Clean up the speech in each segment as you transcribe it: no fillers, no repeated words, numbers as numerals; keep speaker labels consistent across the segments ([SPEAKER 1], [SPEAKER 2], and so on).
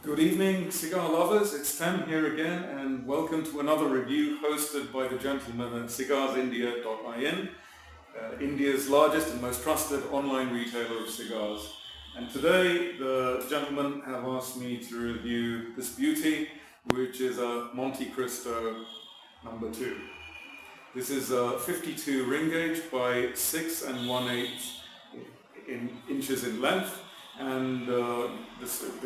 [SPEAKER 1] Good evening, cigar lovers. It's Tem here again, and welcome to another review hosted by the gentleman at Cigarsindia.in, India's largest and most trusted online retailer of cigars. And today, the gentlemen have asked me to review this beauty, which is a Montecristo number 2. This is a 52 ring gauge by 6 1/8 inches in length. And the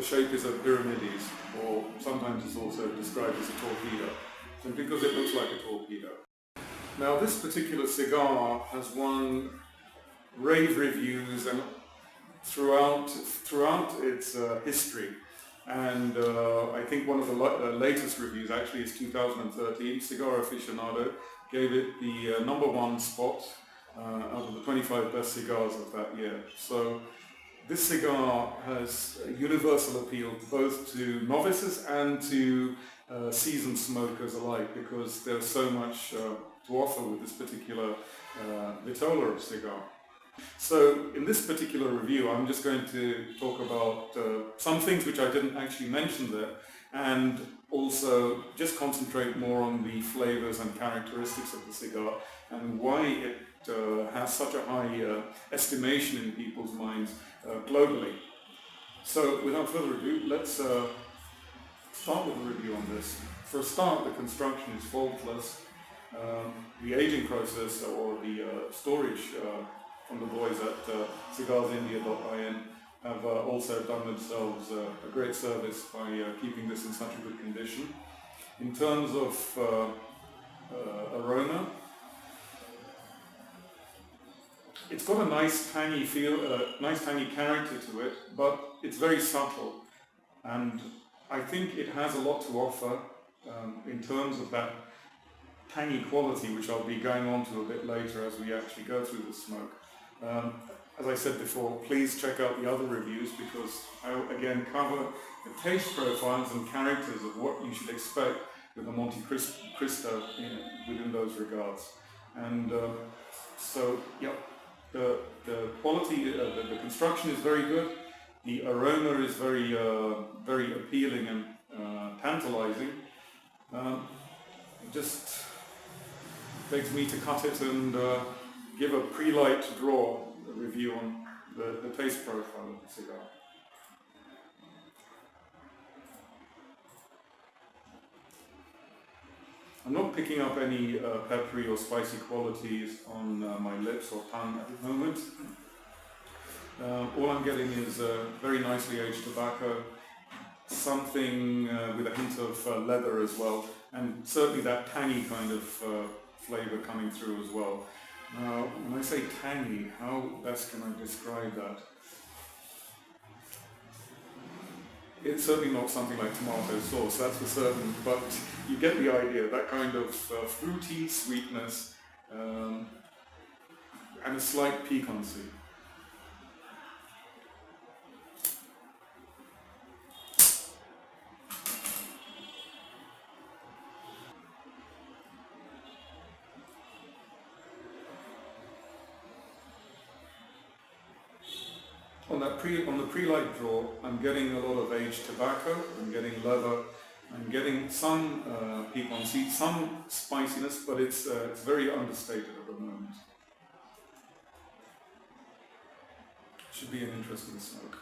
[SPEAKER 1] shape is a pyramides, or sometimes it's also described as a torpedo, simply because it looks like a torpedo. Now, this particular cigar has won rave reviews and throughout its history. And I think one of the latest reviews actually is 2013. Cigar Aficionado gave it the number 1 spot out of the 25 best cigars of that year. So this cigar has universal appeal both to novices and to seasoned smokers alike, because there's so much to offer with this particular vitola of cigar. So in this particular review, I'm just going to talk about some things which I didn't actually mention there, and also just concentrate more on the flavors and characteristics of the cigar and why it has such a high estimation in people's minds globally. So without further ado, let's start with a review on this. For a start, the construction is faultless. The aging process or the storage from the boys at Cigarsindia.in have also done themselves a great service by keeping this in such a good condition. In terms of aroma, it's got a nice tangy feel, nice tangy character to it, but it's very subtle, and I think it has a lot to offer in terms of that tangy quality, which I'll be going on to a bit later as we actually go through the smoke. As I said before, please check out the other reviews, because I again cover the taste profiles and characters of what you should expect with the Montecristo within those regards. And so, yep. The quality, the construction is very good. The aroma is very appealing and tantalizing. It just begs me to cut it and give a pre-light draw review on the taste profile of the cigar. I'm not picking up any peppery or spicy qualities on my lips or tongue at the moment. All I'm getting is very nicely aged tobacco, something with a hint of leather as well, and certainly that tangy kind of flavor coming through as well. Now, when I say tangy, how best can I describe that? It's certainly not something like tomato sauce, that's for certain, but you get the idea, that kind of fruity sweetness and a slight piquancy. On the pre-light draw, I'm getting a lot of aged tobacco, I'm getting leather, I'm getting some piquancy, some spiciness, but it's very understated at the moment. Should be an interesting smoke.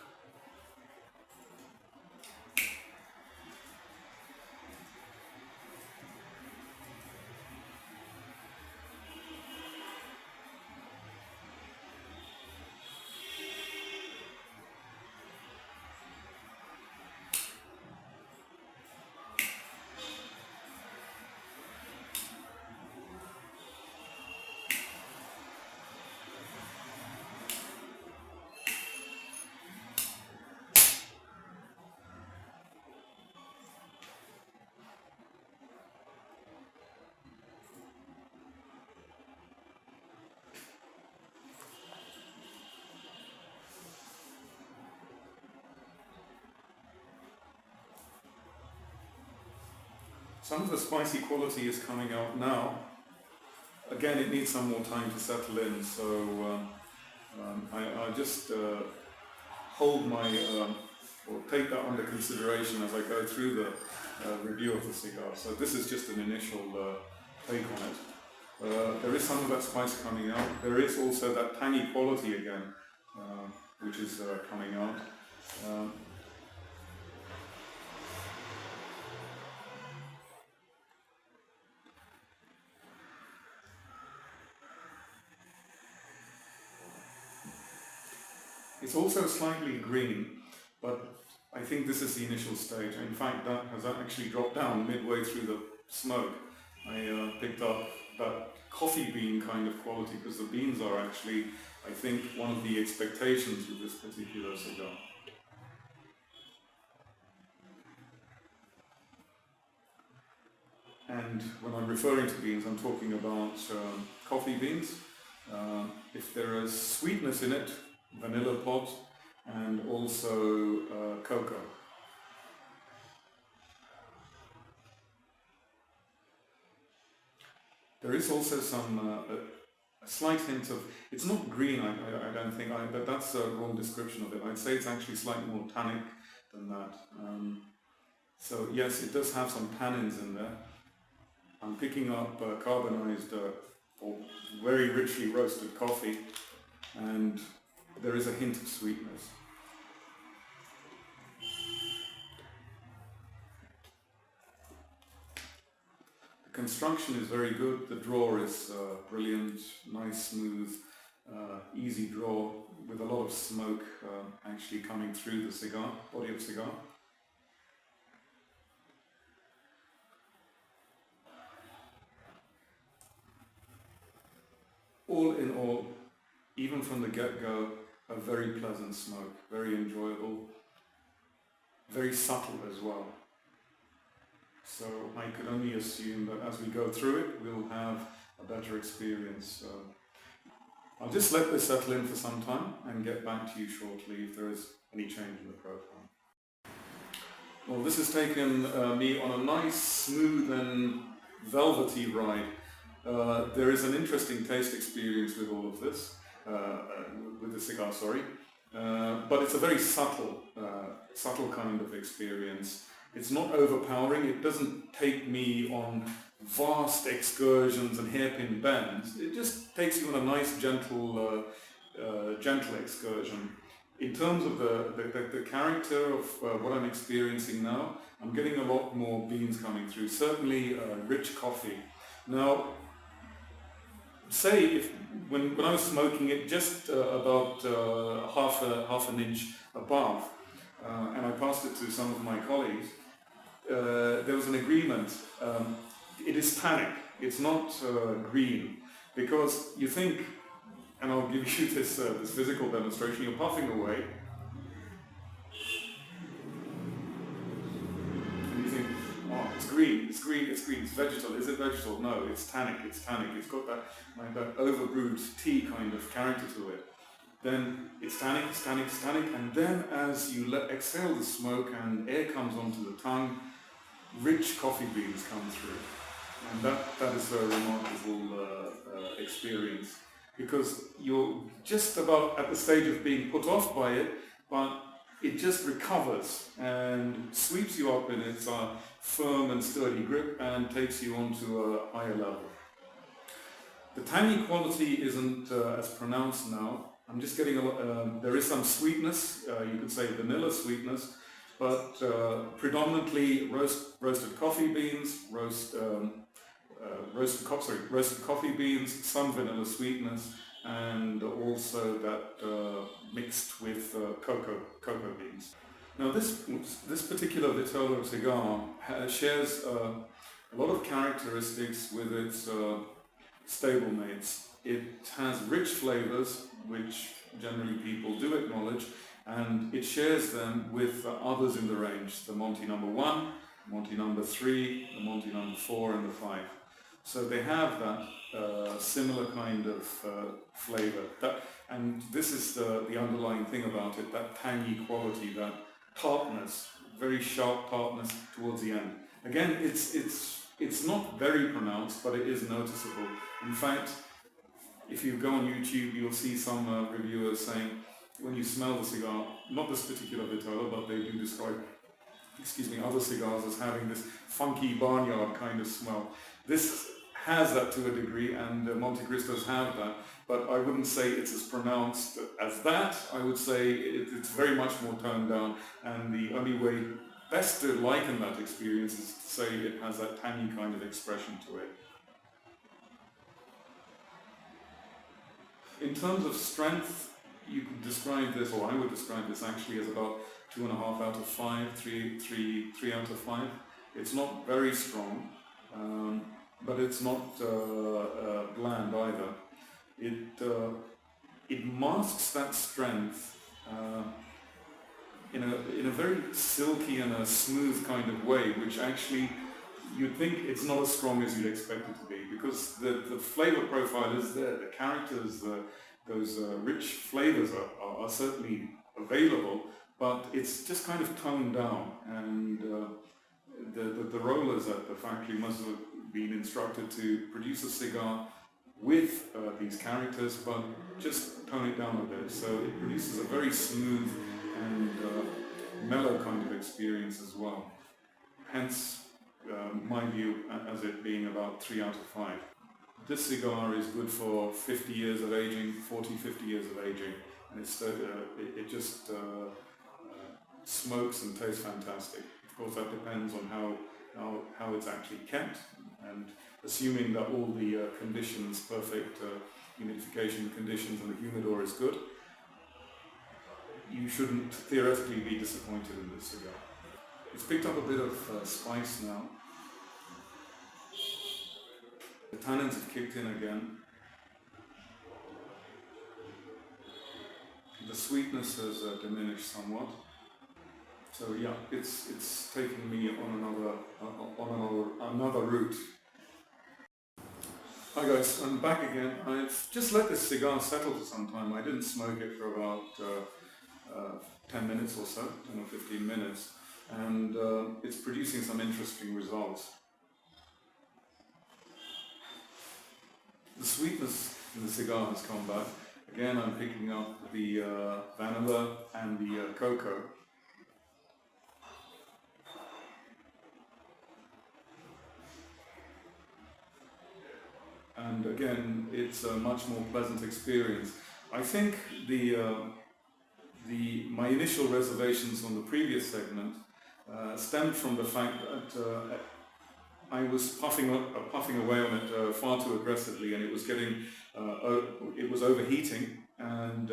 [SPEAKER 1] Some of the spicy quality is coming out now. Again, it needs some more time to settle in, so I just hold my or take that under consideration as I go through the review of the cigar. So this is just an initial take on it. There is some of that spice coming out. There is also that tangy quality again, which is coming out. It's also slightly green, but I think this is the initial stage. In fact, that has actually dropped down midway through the smoke. I picked up that coffee bean kind of quality because the beans are actually, I think, one of the expectations with this particular cigar. And when I'm referring to beans, I'm talking about coffee beans. If there is sweetness in it, vanilla pod, and also cocoa. There is also some a slight hint of, it's not green, I don't think, but that's a wrong description of it. I'd say it's actually slightly more tannic than that. So yes, it does have some tannins in there. I'm picking up carbonized or very richly roasted coffee, and there is a hint of sweetness. The construction is very good. The draw is brilliant, nice, smooth, easy draw with a lot of smoke actually coming through the cigar, body of cigar. All in all, even from the get-go, a very pleasant smoke, very enjoyable, very subtle as well. So I could only assume that as we go through it, we'll have a better experience. I'll just let this settle in for some time and get back to you shortly if there is any change in the profile. Well, this has taken me on a nice, smooth and velvety ride. There is an interesting taste experience with all of this, with the cigar, sorry. But it's a very subtle kind of experience. It's not overpowering. It doesn't take me on vast excursions and hairpin bends. It just takes you on a nice, gentle excursion. In terms of the character of what I'm experiencing now, I'm getting a lot more beans coming through. Certainly rich coffee. Now, say when I was smoking it just about half an inch above, and I passed it to some of my colleagues, there was an agreement. It is tannic, it's not green, because you think, and I'll give you this physical demonstration, you're puffing away, and you think, oh, it's green, it's green, it's green, it's vegetal. Is it vegetal? No, it's tannic, it's tannic. It's got that, like that overbrewed tea kind of character to it. Then it's tannic, it's tannic, it's tannic, and then as you exhale the smoke and air comes onto the tongue, rich coffee beans come through. And that is a remarkable experience, because you're just about at the stage of being put off by it, but it just recovers and sweeps you up in its firm and sturdy grip and takes you onto a higher level. The tangy quality isn't as pronounced now. I'm just getting there is some sweetness, you could say vanilla sweetness, but predominantly roasted coffee beans, roasted coffee beans, some vanilla sweetness, and also that mixed with cocoa beans. Now this particular Vitola cigar shares a lot of characteristics with its stablemates. It has rich flavors, which generally people do acknowledge, and it shares them with others in the range, the Monte number 1, Monte number 3, the Monte number 4 and the 5. So they have that similar kind of flavor. And this is the underlying thing about it, that tangy quality, that tartness, very sharp tartness towards the end. Again, it's not very pronounced, but it is noticeable. In fact, if you go on YouTube, you'll see some reviewers saying when you smell the cigar, not this particular Vitola, but they do describe, other cigars as having this funky barnyard kind of smell. This has that to a degree, and Montecristos have that, but I wouldn't say it's as pronounced as that. I would say it's very much more toned down, and the only way best to liken that experience is to say it has that tangy kind of expression to it. In terms of strength, you could describe this, or I would describe this actually as about 2.5 out of 5, 3 out of 5. It's not very strong, but it's not bland either. It masks that strength in a very silky and a smooth kind of way, which actually you'd think it's not as strong as you'd expect it to be, because the flavor profile is there, the characters, those rich flavors are certainly available, but it's just kind of toned down, and the rollers at the factory must have been instructed to produce a cigar with these characters, but just tone it down a bit, so it produces a very smooth and mellow kind of experience as well. Hence, my view as it being about 3 out of 5. This cigar is good for 50 years of aging, 50 years of aging, and it just smokes and tastes fantastic. Of course, that depends on how it's actually kept, and assuming that all the conditions, perfect humidification conditions and the humidor is good, you shouldn't theoretically be disappointed in this cigar. It's picked up a bit of spice now. The tannins have kicked in again. The sweetness has diminished somewhat. So yeah, it's taking me on another route. Hi guys, I'm back again. I've just let this cigar settle for some time. I didn't smoke it for about 10 minutes or so, 10 or 15 minutes, and it's producing some interesting results. The sweetness in the cigar has come back. Again, I'm picking up the vanilla and the cocoa. And again, it's a much more pleasant experience. I think my initial reservations on the previous segment stemmed from the fact that I was puffing away on it far too aggressively, and it was overheating, and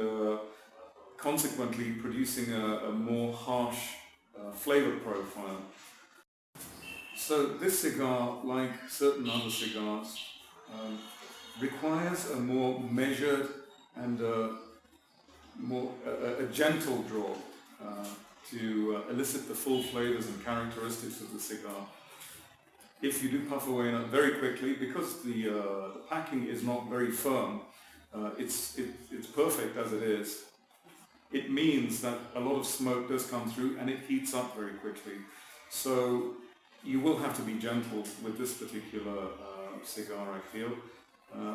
[SPEAKER 1] consequently producing a more harsh flavor profile. So this cigar, like certain other cigars, requires a more measured and a gentle draw to elicit the full flavors and characteristics of the cigar. If you do puff away on it very quickly, because the packing is not very firm, it's perfect as it is. It means that a lot of smoke does come through and it heats up very quickly. So you will have to be gentle with this particular cigar, I feel,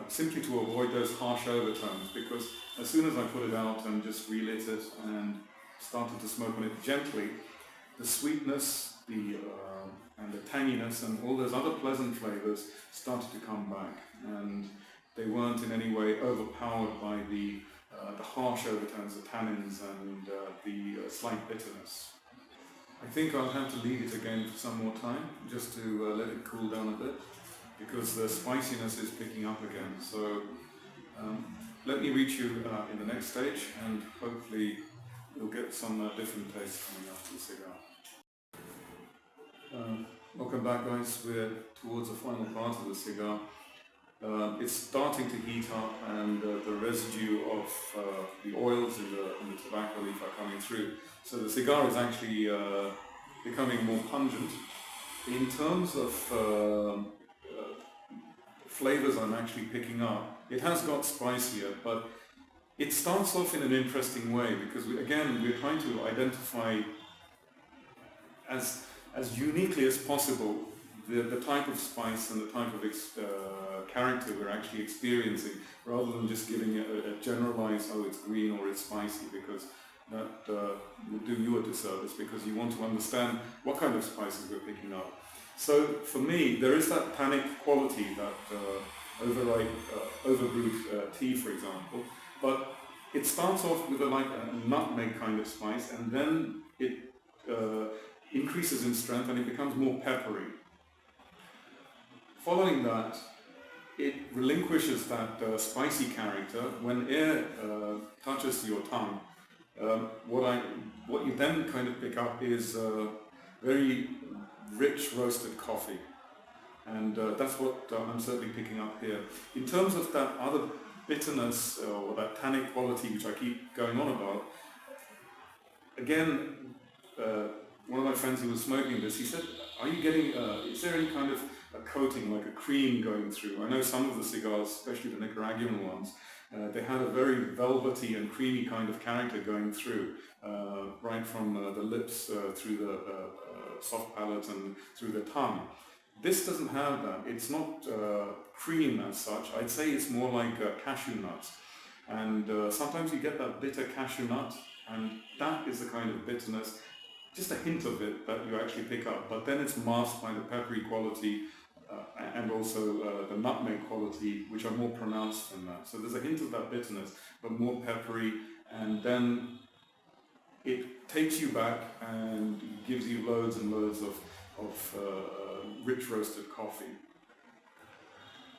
[SPEAKER 1] simply to avoid those harsh overtones, because as soon as I put it out and just relit it and started to smoke on it gently, the sweetness, and the tanginess and all those other pleasant flavors started to come back, and they weren't in any way overpowered by the harsh overtones, the tannins, and the slight bitterness. I think I'll have to leave it again for some more time, just to let it cool down a bit, because the spiciness is picking up again. So let me reach you in the next stage, and hopefully you'll get some different taste coming after the cigar. Welcome back, guys. We're towards the final part of the cigar. It's starting to heat up, and the residue of the oils in the tobacco leaf are coming through. So the cigar is actually becoming more pungent. In terms of flavors I'm actually picking up, it has got spicier, but it starts off in an interesting way, because we're trying to identify as uniquely as possible the type of spice and the type of character we're actually experiencing, rather than just giving it a generalized, oh, it's green or it's spicy, because that will do you a disservice, because you want to understand what kind of spices we're picking up. So for me, there is that tannic quality that overbrewed tea, for example, but it starts off with a nutmeg kind of spice, and then it increases in strength and it becomes more peppery. Following that, it relinquishes that spicy character when air touches your tongue. What you then kind of pick up is very rich roasted coffee, and that's what I'm certainly picking up here. In terms of that other bitterness or that tannic quality which I keep going on about, again, one of my friends who was smoking this, he said, are you getting, is there any kind of a coating, like a cream going through? I know some of the cigars, especially the Nicaraguan ones, they had a very velvety and creamy kind of character going through, right from the lips through the soft palate and through the tongue. This doesn't have that. It's not cream as such. I'd say it's more like cashew nuts. And sometimes you get that bitter cashew nut, and that is the kind of bitterness, just a hint of it, that you actually pick up. But then it's masked by the peppery quality and also the nutmeg quality, which are more pronounced than that. So there's a hint of that bitterness, but more peppery, and then it takes you back and gives you loads and loads of rich roasted coffee.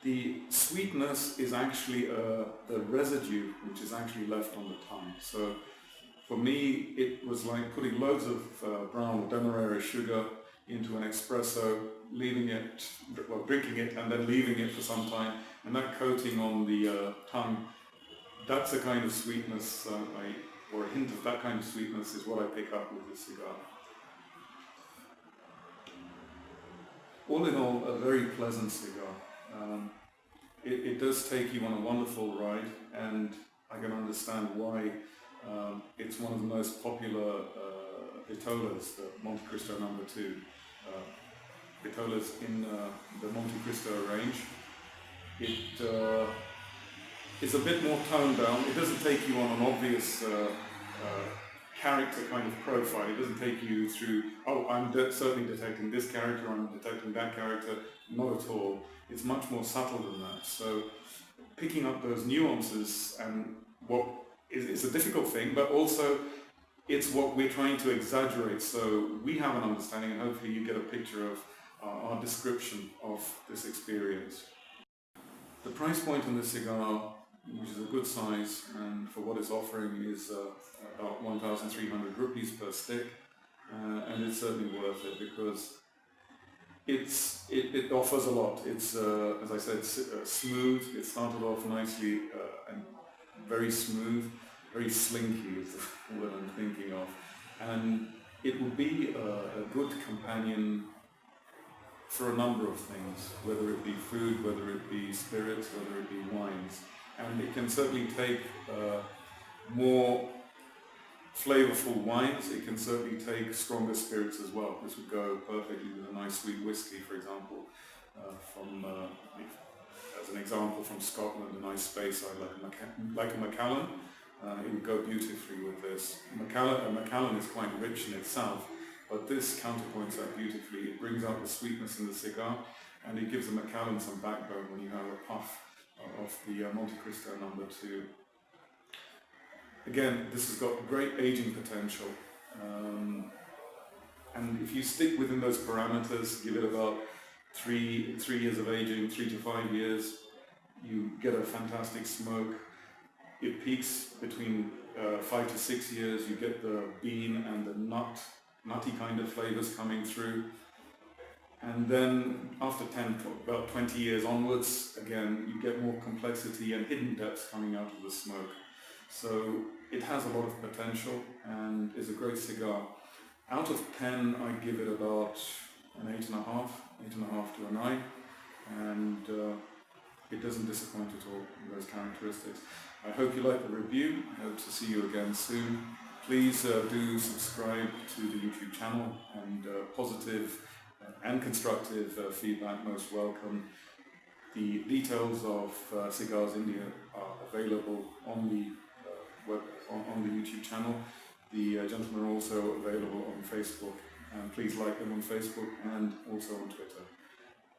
[SPEAKER 1] The sweetness is actually the residue which is actually left on the tongue. So for me, it was like putting loads of brown or demerara sugar into an espresso, leaving it, well, drinking it and then leaving it for some time, and that coating on the tongue, that's a kind of sweetness, or a hint of that kind of sweetness is what I pick up with this cigar. All in all, a very pleasant cigar. It does take you on a wonderful ride, and I can understand why it's one of the most popular vitolas, the Montecristo No. 2. Vitolas in the Montecristo range. It is a bit more toned down. It doesn't take you on an obvious character kind of profile. It doesn't take you through, oh, I'm certainly detecting this character, I'm detecting that character. Not at all. It's much more subtle than that. So picking up those nuances and what is a difficult thing, but also it's what we're trying to exaggerate, so we have an understanding, and hopefully you get a picture of our description of this experience. The price point on this cigar, which is a good size and for what it's offering, is about 1,300 rupees per stick, and it's certainly worth it because it offers a lot. It's, as I said, smooth. It started off nicely and very smooth, very slinky is what I'm thinking of, and it will be a good companion for a number of things, whether it be food, whether it be spirits, whether it be wines, and it can certainly take more flavorful wines. It can certainly take stronger spirits as well. This would go perfectly with a nice sweet whiskey, for example, as an example from Scotland, a nice Speyside like a Macallan. It would go beautifully with this. Macallan is quite rich in itself, but this counterpoints that beautifully. It brings out the sweetness in the cigar, and it gives the Macallan some backbone when you have a puff of the Montecristo No. 2. Again, this has got great aging potential, and if you stick within those parameters, give it about 3 years of aging, 3 to 5 years, you get a fantastic smoke. It peaks between 5 to 6 years. You get the bean and the nutty kind of flavors coming through. And then after about 20 years onwards, again, you get more complexity and hidden depths coming out of the smoke. So it has a lot of potential and is a great cigar. Out of 10, I give it about an 8.5 to a 9, and it doesn't disappoint at all in those characteristics. I hope you like the review. I hope to see you again soon. Please do subscribe to the YouTube channel, and positive and constructive feedback most welcome. The details of Cigars India are available on the on the YouTube channel. The gentlemen are also available on Facebook, and please like them on Facebook and also on Twitter.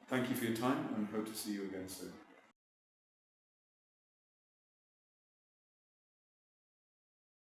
[SPEAKER 1] Thank you for your time, and hope to see you again soon.